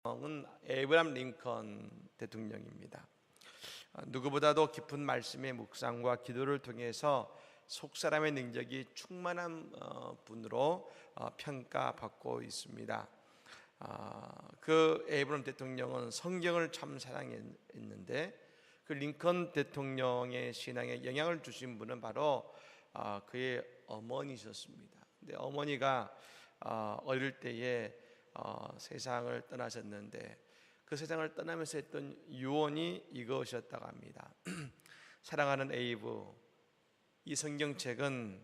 은 에이브람 링컨 대통령입니다. 누구보다도 깊은 말씀의 묵상과 기도를 통해서 속사람의 능력이 충만한 분으로 평가받고 있습니다. 그 에이브람 대통령은 성경을 참 사랑했는데 그 링컨 대통령의 신앙에 영향을 주신 분은 바로 그의 어머니셨습니다. 근데 어머니가 어릴 때에 세상을 떠나셨는데 그 세상을 떠나면서 했던 유언이 이것이었다고 합니다. 사랑하는 에이브, 이 성경책은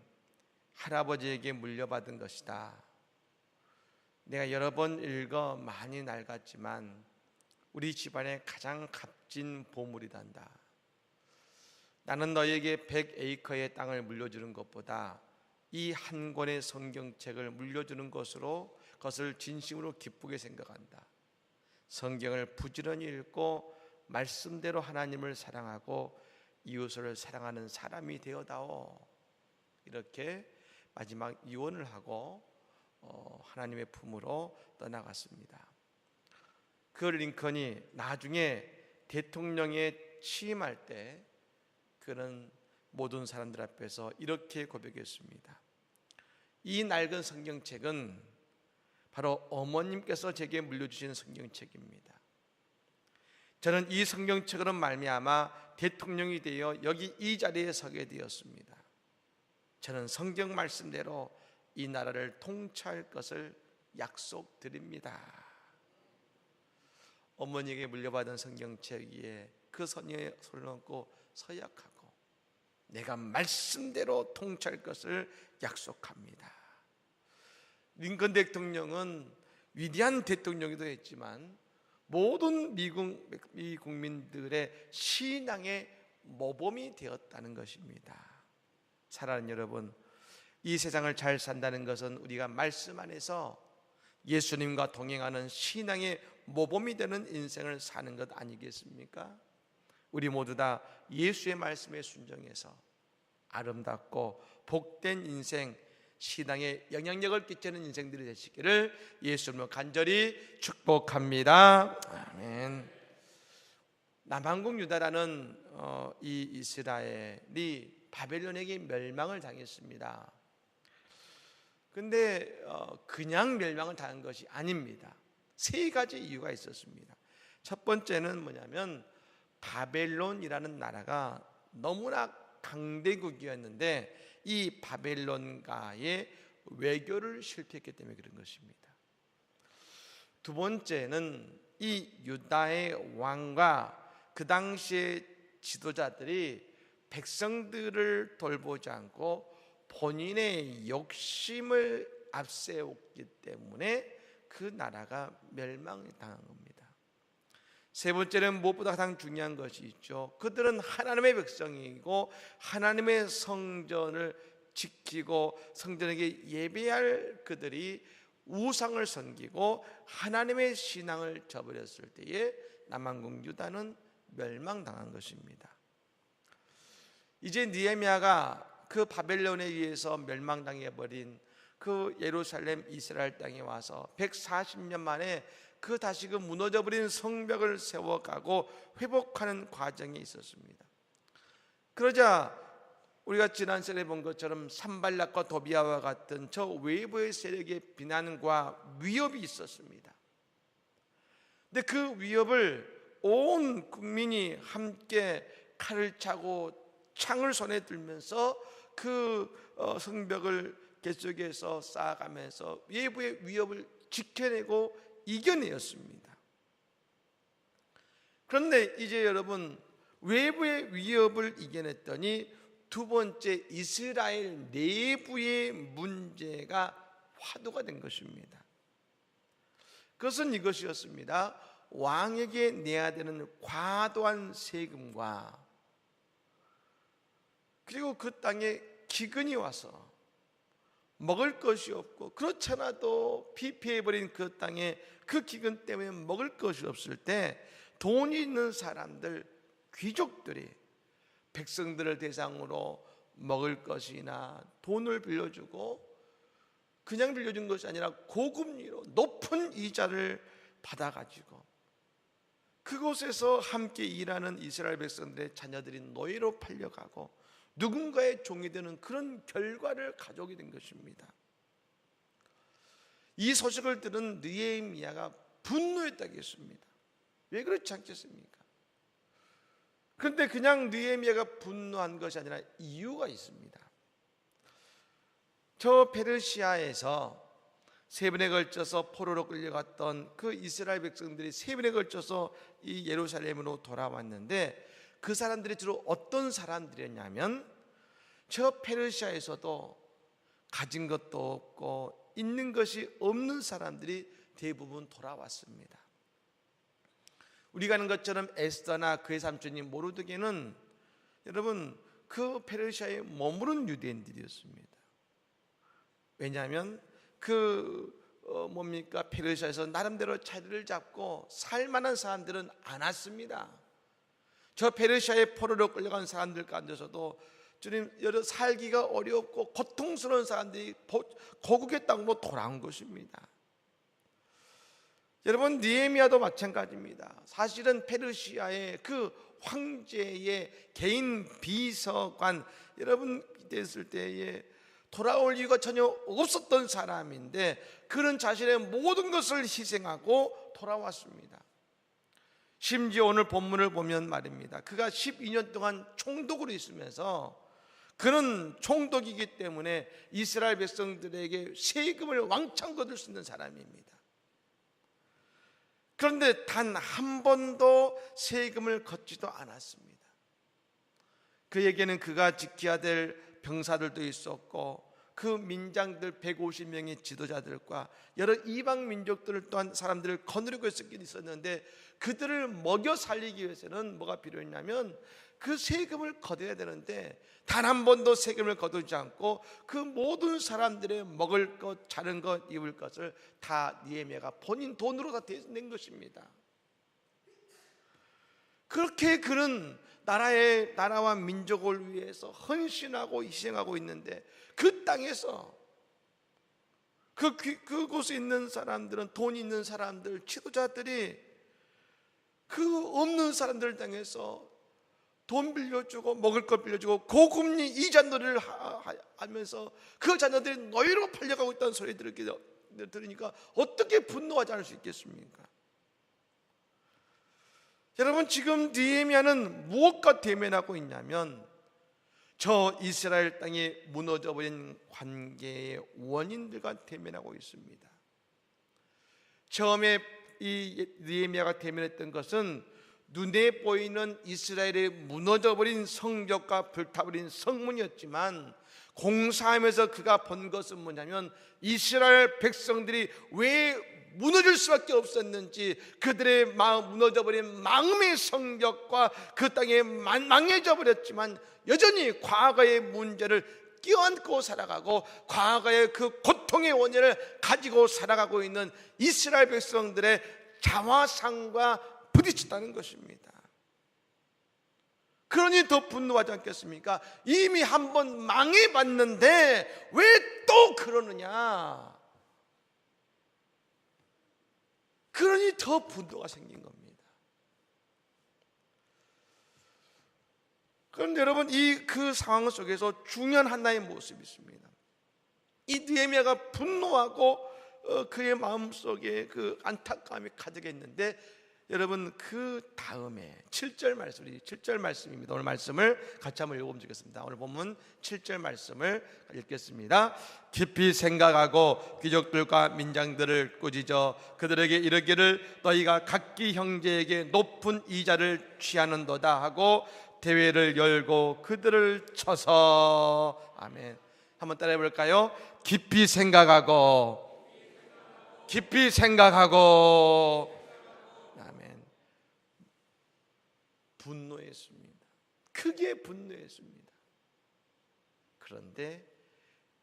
할아버지에게 물려받은 것이다. 내가 여러 번 읽어 많이 낡았지만 우리 집안의 가장 값진 보물이단다. 나는 너에게 100에이커의 땅을 물려주는 것보다 이 한 권의 성경책을 물려주는 것을 진심으로 기쁘게 생각한다. 성경을 부지런히 읽고 말씀대로 하나님을 사랑하고 이웃을 사랑하는 사람이 되어다오. 이렇게 마지막 유언을 하고 하나님의 품으로 떠나갔습니다. 그 링컨이 나중에 대통령에 취임할 때 그는 모든 사람들 앞에서 이렇게 고백했습니다. 이 낡은 성경책은 바로 어머님께서 제게 물려주신 성경책입니다. 저는 이 성경책으로 말미암아 대통령이 되어 여기 이 자리에 서게 되었습니다. 저는 성경 말씀대로 이 나라를 통치할 것을 약속드립니다. 어머니에게 물려받은 성경책 위에 그 손에 손을 얹고 서약하고 내가 말씀대로 통치할 것을 약속합니다. 링컨 대통령은 위대한 대통령이기도 했지만 모든 미국 국민들의 신앙의 모범이 되었다는 것입니다. 사랑하는 여러분, 이 세상을 잘 산다는 것은 우리가 말씀 안에서 예수님과 동행하는 신앙의 모범이 되는 인생을 사는 것 아니겠습니까? 우리 모두 다 예수의 말씀에 순종해서 아름답고 복된 인생, 신앙에 영향력을 끼치는 인생들이 되시기를 예수님으로 간절히 축복합니다. 아멘. 남한국 유다라는 이 이스라엘이 바벨론에게 멸망을 당했습니다. 근데 그냥 멸망을 당한 것이 아닙니다. 세 가지 이유가 있었습니다. 첫 번째는 뭐냐면 바벨론이라는 나라가 너무나 강대국이었는데 이 바벨론과의 외교를 실패했기 때문에 그런 것입니다. 두 번째는 이 유다의 왕과 그 당시의 지도자들이 백성들을 돌보지 않고 본인의 욕심을 앞세웠기 때문에 그 나라가 멸망당한 겁니다. 세 번째는 무엇보다 가장 중요한 것이 있죠. 그들은 하나님의 백성이고 하나님의 성전을 지키고 성전에게 예배할 그들이 우상을 섬기고 하나님의 신앙을 저버렸을 때에 남한국 유다는 멸망당한 것입니다. 이제 느헤미야가 그 바벨론에 의해서 멸망당해버린 그 예루살렘 이스라엘 땅에 와서 140년 만에 그 다시금 무너져버린 성벽을 세워가고 회복하는 과정이 있었습니다. 그러자 우리가 지난 시간에 본 것처럼 산발락과 도비아와 같은 저 외부의 세력의 비난과 위협이 있었습니다. 근데 그 위협을 온 국민이 함께 칼을 차고 창을 손에 들면서 그 성벽을 계속해서 쌓아가면서 외부의 위협을 지켜내고 이겨내었습니다. 그런데 이제 여러분, 외부의 위협을 이겨냈더니 두 번째 이스라엘 내부의 문제가 화두가 된 것입니다. 그것은 이것이었습니다. 왕에게 내야 되는 과도한 세금과 그리고 그 땅에 기근이 와서 먹을 것이 없고 그렇잖아도 피폐해버린 그 땅에 그 기근 때문에 먹을 것이 없을 때 돈이 있는 사람들, 귀족들이 백성들을 대상으로 먹을 것이나 돈을 빌려주고 그냥 빌려준 것이 아니라 고금리로 높은 이자를 받아가지고 그곳에서 함께 일하는 이스라엘 백성들의 자녀들이 노예로 팔려가고 누군가의 종이 되는 그런 결과를 가져오게 된 것입니다. 이 소식을 들은 느헤미야가 분노했다겠습니다. 왜 그렇지 않겠습니까? 그런데 그냥 느헤미야가 분노한 것이 아니라 이유가 있습니다. 저 페르시아에서 3번에 걸쳐서 포로로 끌려갔던 그 이스라엘 백성들이 3번에 걸쳐서 이 예루살렘으로 돌아왔는데 그 사람들이 주로 어떤 사람들이었냐면 저 페르시아에서도 가진 것도 없고 있는 것이 없는 사람들이 대부분 돌아왔습니다. 우리가 아는 것처럼 에스더나 그의 삼촌이 모르드게는 여러분 그 페르시아에 머무른 유대인들이었습니다. 왜냐하면 페르시아에서 나름대로 자리를 잡고 살만한 사람들은 안 왔습니다. 저 페르시아의 포로로 끌려간 사람들 가운데서도 주님 여러 살기가 어렵고 고통스러운 사람들이 고국의 땅으로 돌아온 것입니다. 여러분 느헤미야도 마찬가지입니다. 사실은 페르시아의 그 황제의 개인 비서관 여러분 됐을 때에 돌아올 이유가 전혀 없었던 사람인데 그는 자신의 모든 것을 희생하고 돌아왔습니다. 심지어 오늘 본문을 보면 말입니다. 그가 12년 동안 총독으로 있으면서 그는 총독이기 때문에 이스라엘 백성들에게 세금을 왕창 거둘 수 있는 사람입니다. 그런데 단 한 번도 세금을 걷지도 않았습니다. 그에게는 그가 지켜야 될 병사들도 있었고 그 민장들 150명의 지도자들과 여러 이방 민족들을 또한 사람들을 거느리고 있었는데 그들을 먹여 살리기 위해서는 뭐가 필요했냐면 그 세금을 거둬야 되는데 단 한 번도 세금을 거두지 않고 그 모든 사람들의 먹을 것, 자는 것, 입을 것을 다 느헤미야가 본인 돈으로 다 낸 것입니다. 그렇게 그는 나라와 민족을 위해서 헌신하고 희생하고 있는데 그 땅에서 그곳에 있는 사람들은 돈 있는 사람들, 지도자들이 그 없는 사람들 땅에서 돈 빌려주고 먹을 것 빌려주고 고금리 이자놀이를 하면서 그 자녀들이 노예로 팔려가고 있다는 소리 들으니까 어떻게 분노하지 않을 수 있겠습니까? 여러분 지금 느헤미야는 무엇과 대면하고 있냐면 저 이스라엘 땅이 무너져버린 관계의 원인들과 대면하고 있습니다. 처음에 이 느헤미야가 대면했던 것은 눈에 보이는 이스라엘의 무너져버린 성벽과 불타버린 성문이었지만 공사하면서 그가 본 것은 뭐냐면 이스라엘 백성들이 왜 무너질 수밖에 없었는지 그들의 무너져버린 마음의 성벽과 그 땅에 망해져 버렸지만 여전히 과거의 문제를 껴안고 살아가고 과거의 그 고통의 원인을 가지고 살아가고 있는 이스라엘 백성들의 자화상과 부딪혔다는 것입니다. 그러니 더 분노하지 않겠습니까? 이미 한번 망해봤는데 왜 또 그러느냐? 그러니 더 분노가 생긴 겁니다. 그런데 여러분 그 상황 속에서 중요한 하나의 모습이 있습니다. 이 느헤미야가 분노하고 그의 마음속에 그 안타까움이 가득했는데 여러분 그 다음에 7절 말씀입니다. 오늘 말씀을 같이 한번 읽어보면 좋겠습니다. 오늘 본문 7절 말씀을 읽겠습니다. 깊이 생각하고 귀족들과 민장들을 꾸짖어 그들에게 이르기를 너희가 각기 형제에게 높은 이자를 취하는도다 하고 대회를 열고 그들을 쳐서 아멘. 한번 따라해 볼까요? 깊이 생각하고 아멘. 분노했습니다. 크게 분노했습니다. 그런데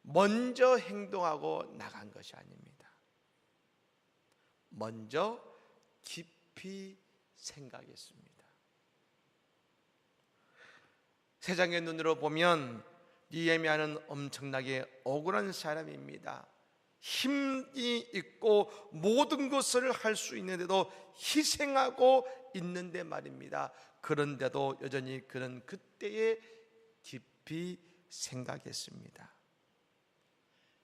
먼저 행동하고 나간 것이 아닙니다. 먼저 깊이 생각했습니다. 세상의 눈으로 보면 느헤미야는 엄청나게 억울한 사람입니다. 힘이 있고 모든 것을 할 수 있는데도 희생하고 있는데 말입니다. 그런데도 여전히 그는 그때에 깊이 생각했습니다.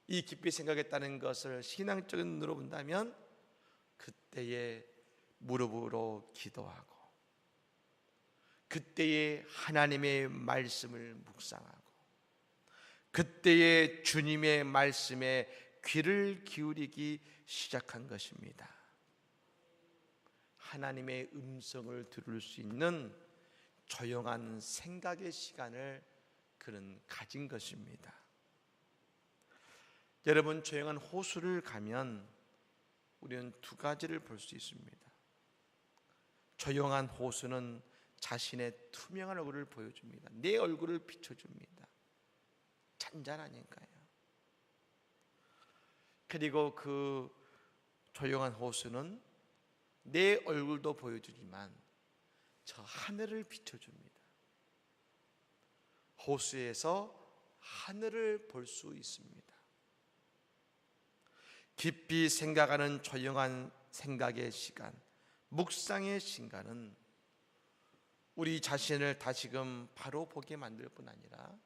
이 깊이 생각했다는 것을 신앙적인 눈으로 본다면 그때에 무릎으로 기도하고 그때에 하나님의 말씀을 묵상하고 그때에 주님의 말씀에 귀를 기울이기 시작한 것입니다. 하나님의 음성을 들을 수 있는 조용한 생각의 시간을 그는 가진 것입니다. 여러분, 조용한 호수를 가면 우리는 두 가지를 볼 수 있습니다. 조용한 호수는 자신의 투명한 얼굴을 보여줍니다. 내 얼굴을 비춰줍니다. 잔잔하니까요. 그리고 그 조용한 호수는 내 얼굴도 보여주지만 저 하늘을 비춰줍니다. 호수에서 하늘을 볼 수 있습니다. 깊이 생각하는 조용한 생각의 시간, 묵상의 시간은 우리 자신을 다시금 바로 보게 만들 뿐 아니라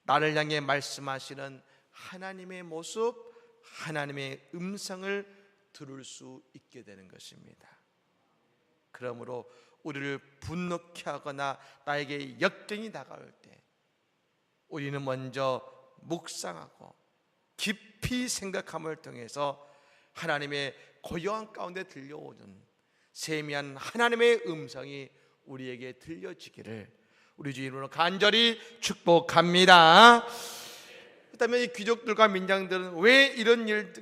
나를 향해 말씀하시는 하나님의 모습, 하나님의 음성을 들을 수 있게 되는 것입니다. 그러므로 우리를 분노케 하거나 나에게 역경이 다가올 때 우리는 먼저 묵상하고 깊이 생각함을 통해서 하나님의 고요한 가운데 들려오는 세미한 하나님의 음성이 우리에게 들려지기를 우리 주 이름으로 간절히 축복합니다. 그렇다면 이 귀족들과 민장들은 왜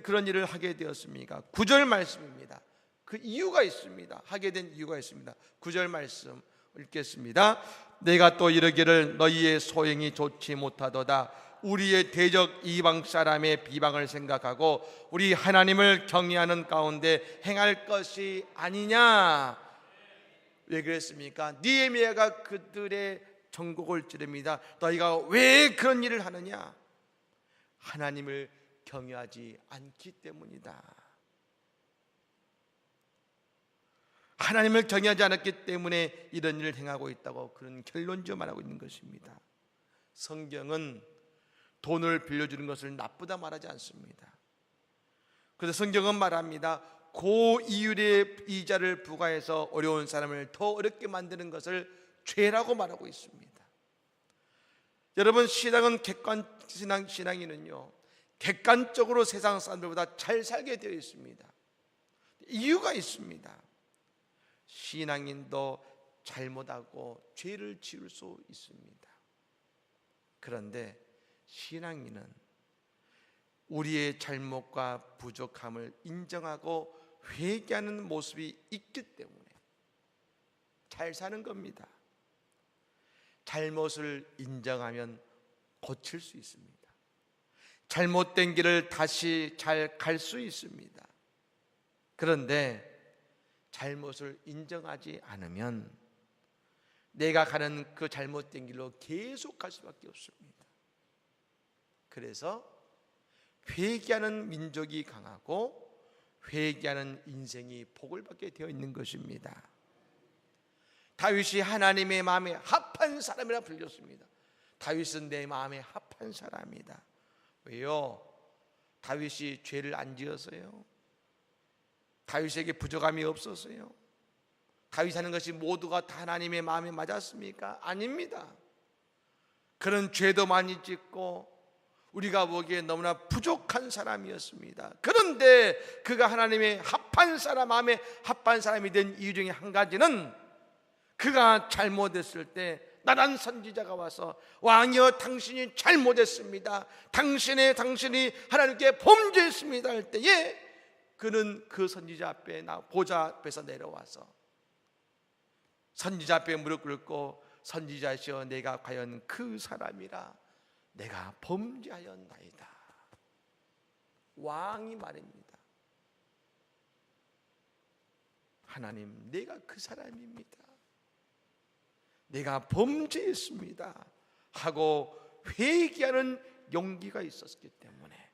그런 일을 하게 되었습니까? 9절 말씀입니다. 그 이유가 있습니다. 하게 된 이유가 있습니다. 9절 말씀 읽겠습니다. 내가 또 이르기를 너희의 소행이 좋지 못하도다. 우리의 대적 이방 사람의 비방을 생각하고 우리 하나님을 경외하는 가운데 행할 것이 아니냐. 왜 그랬습니까? 느헤미야가 그들의 전곡을 찌릅니다. 너희가 왜 그런 일을 하느냐? 하나님을 경외하지 않기 때문이다. 하나님을 경외하지 않았기 때문에 이런 일을 행하고 있다고 그런 결론지어 말하고 있는 것입니다. 성경은 돈을 빌려주는 것을 나쁘다 말하지 않습니다. 그래서 성경은 말합니다. 고이율의 이자를 부과해서 어려운 사람을 더 어렵게 만드는 것을 죄라고 말하고 있습니다. 여러분, 신앙은 신앙인은요 객관적으로 세상 사람들보다 잘 살게 되어 있습니다. 이유가 있습니다. 신앙인도 잘못하고 죄를 지을 수 있습니다. 그런데 신앙인은 우리의 잘못과 부족함을 인정하고 회개하는 모습이 있기 때문에 잘 사는 겁니다. 잘못을 인정하면 고칠 수 있습니다. 잘못된 길을 다시 잘 갈 수 있습니다. 그런데 잘못을 인정하지 않으면 내가 가는 그 잘못된 길로 계속 갈 수밖에 없습니다. 그래서 회개하는 민족이 강하고 회개하는 인생이 복을 받게 되어 있는 것입니다. 다윗이 하나님의 마음에 합한 사람이라 불렸습니다. 다윗은 내 마음에 합한 사람이다. 왜요? 다윗이 죄를 안 지었어요. 다윗에게 부족함이 없었어요. 다윗 하는 것이 모두가 다 하나님의 마음에 맞았습니까? 아닙니다. 그런 죄도 많이 짓고 우리가 보기에 너무나 부족한 사람이었습니다. 그런데 그가 하나님의 합한 사람, 마음에 합한 사람이 된 이유 중에 한 가지는 그가 잘못했을 때 나란 선지자가 와서 왕이여 당신이 잘못했습니다. 당신이 하나님께 범죄했습니다 할 때에 그는 그 선지자 앞에 보좌 앞에서 내려와서 선지자 앞에 무릎 꿇고 선지자시여 내가 과연 그 사람이라 내가 범죄하였나이다. 왕이 말입니다. 하나님, 내가 그 사람입니다. 내가 범죄했습니다 하고 회개하는 용기가 있었기 때문에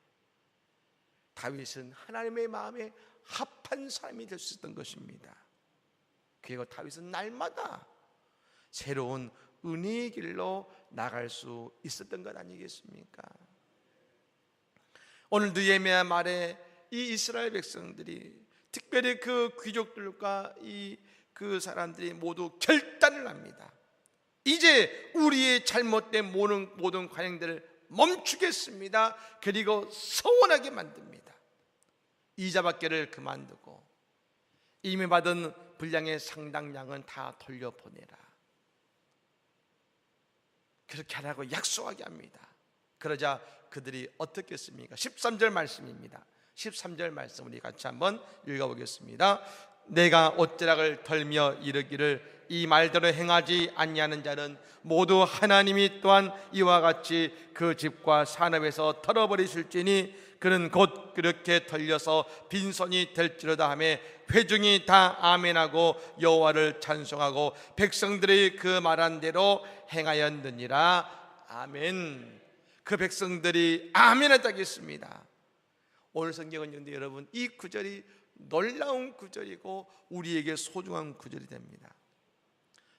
다윗은 하나님의 마음에 합한 사람이 될 수 있었던 것입니다. 그리고 다윗은 날마다 새로운 은혜의 길로 나갈 수 있었던 것 아니겠습니까? 오늘 느헤미야 말에 이 이스라엘 백성들이, 특별히 그 귀족들과 그 사람들이 모두 결단을 합니다. 이제 우리의 잘못된 모든 관행들을 멈추겠습니다. 그리고 서원하게 만듭니다. 이자밖에를 그만두고 이미 받은 분량의 상당량은 다 돌려보내라, 그렇게 하라고 약속하게 합니다. 그러자 그들이 어떻게 했습니까? 13절 말씀입니다. 13절 말씀 우리 같이 한번 읽어보겠습니다. 내가 옷자락을 덜며 이르기를 이 말대로 행하지 아니하는 자는 모두 하나님이 또한 이와 같이 그 집과 산업에서 털어버리실지니 그는 곧 그렇게 털려서 빈손이 될지로다 하며 회중이 다 아멘하고 여호와를 찬송하고 백성들이 그 말한 대로 행하였느니라. 아멘. 그 백성들이 아멘했다고 했습니다. 오늘 성경은 근데 여러분, 이 구절이 놀라운 구절이고 우리에게 소중한 구절이 됩니다.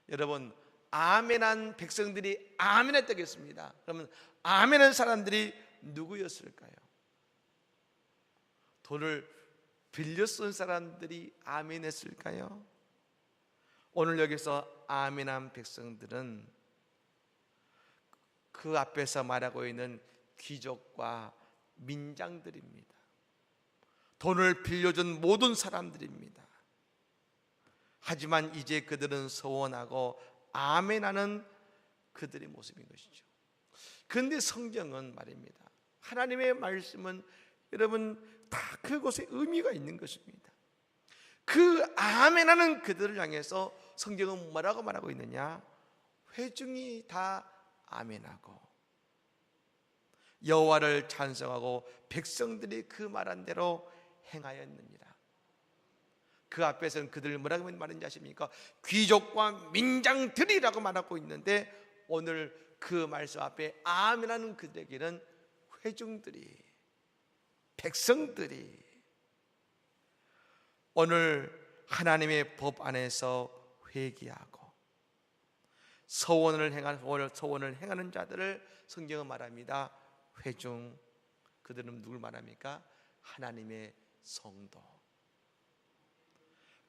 여러분, 아멘한 백성들이 아멘했다고 했습니다. 그러면 아멘한 사람들이 누구였을까요? 돈을 빌려 쓴 사람들이 아멘했을까요? 오늘 여기서 아멘한 백성들은 그 앞에서 말하고 있는 귀족과 민장들입니다. 돈을 빌려준 모든 사람들입니다. 하지만 이제 그들은 서원하고 아멘하는 그들의 모습인 것이죠. 그런데 성경은 말입니다, 하나님의 말씀은 여러분 다 그곳에 의미가 있는 것입니다. 그 아멘하는 그들을 향해서 성경은 뭐라고 말하고 있느냐? 회중이 다 아멘하고 여호와를 찬송하고 백성들이 그 말한 대로 행하였느니라. 그 앞에서는 그들을 뭐라고 말하는지 아십니까? 귀족과 민장들이라고 말하고 있는데 오늘 그 말씀 앞에 아멘하는 그들에게는 회중들이, 백성들이 오늘 하나님의 법 안에서 회개하고 서원을 행하는 자들을 성경은 말합니다. 회중, 그들은 누굴 말합니까? 하나님의 성도.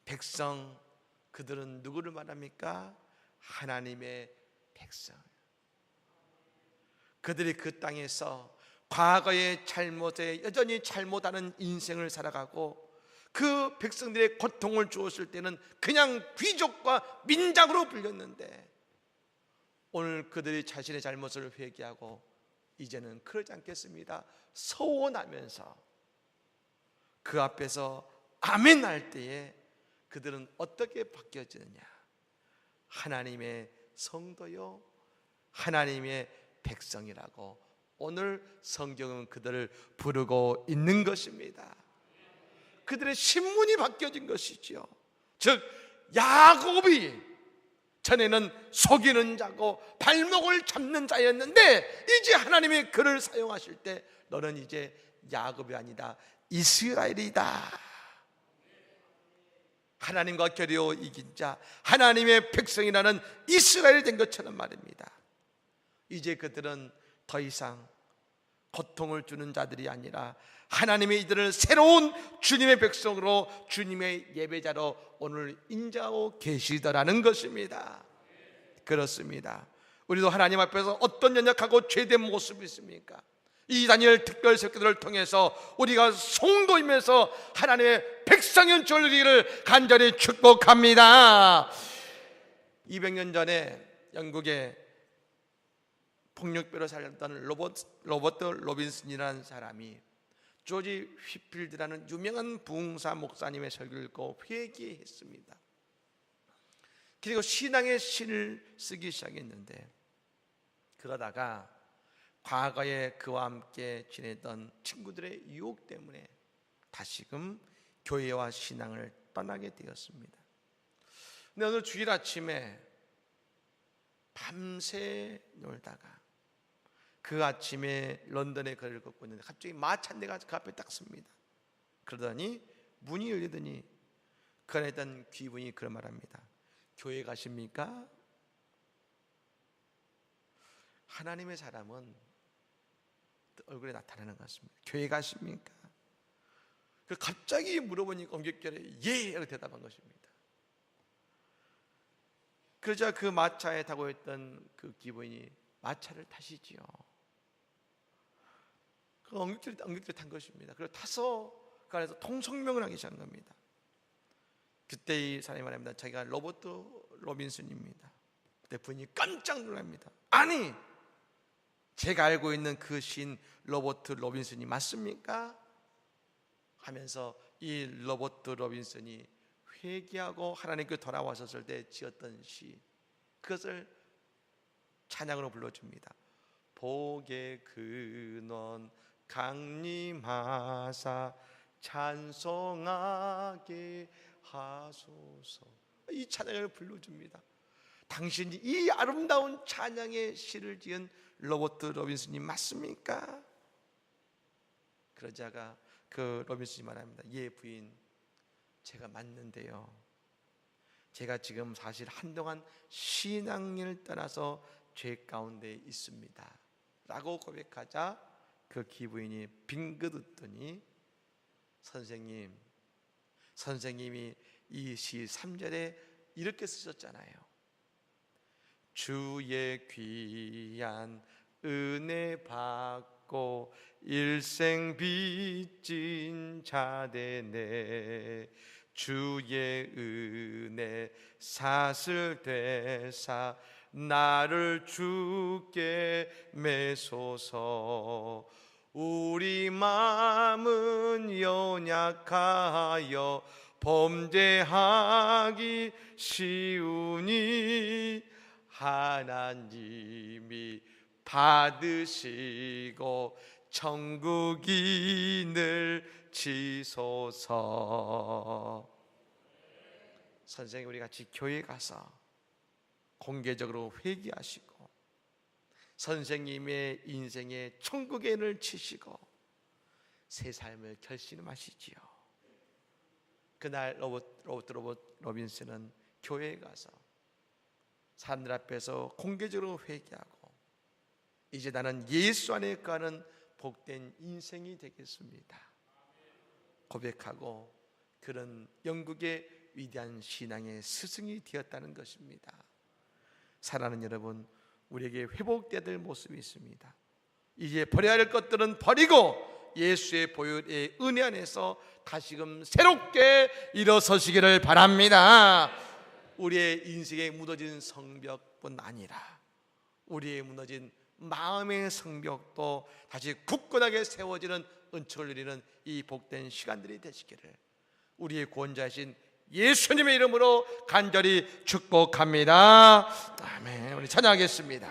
백성, 그들은 누구를 말합니까? 하나님의 백성. 그들이 그 땅에서 과거의 잘못에 여전히 잘못하는 인생을 살아가고 그 백성들의 고통을 주었을 때는 그냥 귀족과 민장으로 불렸는데 오늘 그들이 자신의 잘못을 회개하고 이제는 그러지 않겠습니다. 서원하면서 그 앞에서 아멘 할 때에 그들은 어떻게 바뀌어지느냐? 하나님의 성도요, 하나님의 백성이라고 오늘 성경은 그들을 부르고 있는 것입니다. 그들의 신분이 바뀌어진 것이지요. 즉 야곱이 전에는 속이는 자고 발목을 잡는 자였는데 이제 하나님이 그를 사용하실 때 너는 이제 야곱이 아니다, 이스라엘이다. 하나님과 겨루어 이긴 자, 하나님의 백성이라는 이스라엘이 된 것처럼 말입니다. 이제 그들은 더 이상 고통을 주는 자들이 아니라 하나님의 이들을 새로운 주님의 백성으로, 주님의 예배자로 오늘 인정하고 계시더라는 것입니다. 그렇습니다. 우리도 하나님 앞에서 어떤 연약하고 죄된 모습이 있습니까? 이 다니엘 특별 설교들을 통해서 우리가 성도이면서 하나님의 백성인 줄기를 간절히 축복합니다. 200년 전에 영국의 폭력배로 살았던 로버트 로빈슨이라는 사람이 조지 휘필드라는 유명한 부흥사 목사님의 설교를 읽고 회개했습니다. 그리고 신앙의 시를 쓰기 시작했는데 그러다가 과거에 그와 함께 지내던 친구들의 유혹 때문에 다시금 교회와 신앙을 떠나게 되었습니다. 근데 어느 주일 아침에 밤새 놀다가 그 아침에 런던에 거리를 걷고 있는데 갑자기 마차 한 대가 그 앞에 딱 섭니다. 그러더니 문이 열리더니 그 안에 있던 귀부인이 그런 말합니다. 교회 가십니까? 하나님의 사람은 얼굴에 나타나는 것 같습니다. 교회 가십니까? 갑자기 물어보니까 엉겹결에 예! 라고 대답한 것입니다. 그러자 그 마차에 타고 있던 그 기부인이 마차를 타시지요. 그 엉겹결에 탄 것입니다. 그리고 타서 그 안에서 통성명을 하기 시작한 겁니다. 그때 이 사람이 말합니다. 자기가 로버트 로빈슨입니다. 그때 부인이 깜짝 놀랍니다. 아니, 제가 알고 있는 그 시인 로버트 로빈슨이 맞습니까? 하면서 이 로버트 로빈슨이 회개하고 하나님께 돌아왔었을 때 지었던 시, 그것을 찬양으로 불러줍니다. 복의 근원 강림하사 찬송하게 하소서. 이 찬양을 불러줍니다. 당신이 이 아름다운 찬양의 시를 지은 로버트 로빈슨이 맞습니까? 그러자가 그 로빈슨이 말합니다. 예 부인, 제가 맞는데요, 제가 지금 사실 한동안 신앙을 떠나서 죄 가운데 있습니다 라고 고백하자 그 기부인이 빙긋 웃더니 선생님이 이 시 3절에 이렇게 쓰셨잖아요. 주의 귀한 은혜 받고 일생 빚진 자 되네. 주의 은혜 사슬 되사 나를 주께 매소서. 우리 마음은 연약하여 범죄하기 쉬우니 하나님이 받으시고 천국인을 지소서. 선생님, 우리 같이 교회 가서 공개적으로 회개하시고 선생님의 인생에 천국의 인을 치시고 새 삶을 결심하시지요. 그날 로버트 로빈슨은 교회에 가서 사람들 앞에서 공개적으로 회개하고 이제 나는 예수 안에 거하는 복된 인생이 되겠습니다 고백하고 그런 영국의 위대한 신앙의 스승이 되었다는 것입니다. 사랑하는 여러분, 우리에게 회복되어야 될 모습이 있습니다. 이제 버려야 할 것들은 버리고 예수의 보혈의 은혜 안에서 다시금 새롭게 일어서시기를 바랍니다. 우리의 인생에 무너진 성벽뿐 아니라 우리의 무너진 마음의 성벽도 다시 굳건하게 세워지는 은총을 누리는 이 복된 시간들이 되시기를 우리의 구원자이신 예수님의 이름으로 간절히 축복합니다. 아멘. 우리 찬양하겠습니다.